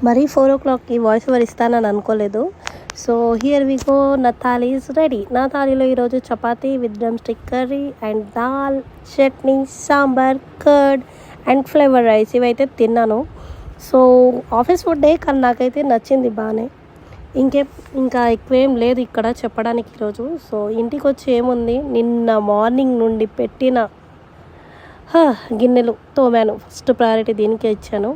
మరీ 4 o'clockకి voice over ఇస్తానని అనుకోలేదు. So here we go. నా థాలీ ఈజ్ రెడీ. నా థాలీలో ఈరోజు chapati with drumstick curry and dal, chutney, sambar, curd and flavour rice ఇవైతే తిన్నాను. సో ఆఫీస్ ఫుడ్డే, కానీ నాకైతే నచ్చింది బాగానే. ఇంకా ఎక్కువేం లేదు ఇక్కడ చెప్పడానికి ఈరోజు. సో ఇంటికి వచ్చి ఏముంది, నిన్న మార్నింగ్ నుండి పెట్టిన గిన్నెలు తోమాను. ఫస్ట్ ప్రయారిటీ దీనికే ఇచ్చాను.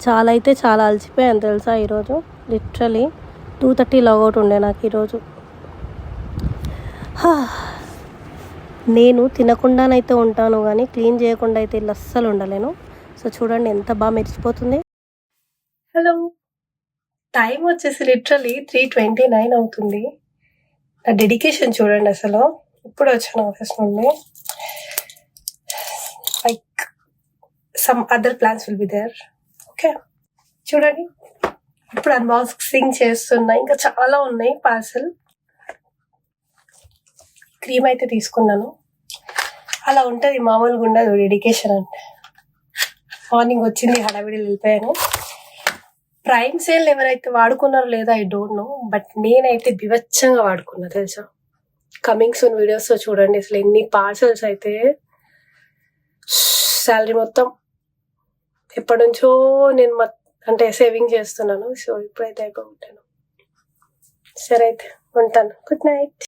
చాలా అయితే చాలా అలసిపోయాను తెలుసా ఈరోజు. లిటరలీ 2:30 లాగౌట్ ఉండే నాకు ఈరోజు. నేను తినకుండానైతే ఉంటాను కానీ క్లీన్ చేయకుండా అయితే ఇల్లు అస్సలు ఉండలేను. సో చూడండి ఎంత బాగా మెరిచిపోతుంది. హలో, టైం వచ్చేసి లిటరలీ 3:29 అవుతుంది. నా డెడికేషన్ చూడండి అసలు. ఇప్పుడు వచ్చాను ఆఫీస్ నుండి. Like some other plans will be there. Okay, చూడండి ఇప్పుడు అన్బాక్సింగ్ చేస్తున్నా. ఇంకా చాలా ఉన్నాయి పార్సల్. క్రీమ్ అయితే తీసుకున్నాను. అలా ఉంటుంది, మామూలుగా ఉండదు డెడికేషన్ అంటే. మార్నింగ్ వచ్చింది, హడావిడి వెళ్ళిపోయాను. ప్రైమ్ సేల్ ఎవరైతే వాడుకున్నారో లేదా ఐ డోంట్ నో, బట్ నేనైతే బివచ్చంగా వాడుకున్నా తెలుసా. కమింగ్ సూన్ వీడియోస్లో చూడండి అసలు ఎన్ని పార్సల్స్ అయితే. శాలరీ మొత్తం ఎప్పటి నుంచో నేను అంటే సేవింగ్ చేస్తున్నాను. సో ఇప్పుడైతే అయిపోతాను. సరే అయితే ఉంటాను. Good night.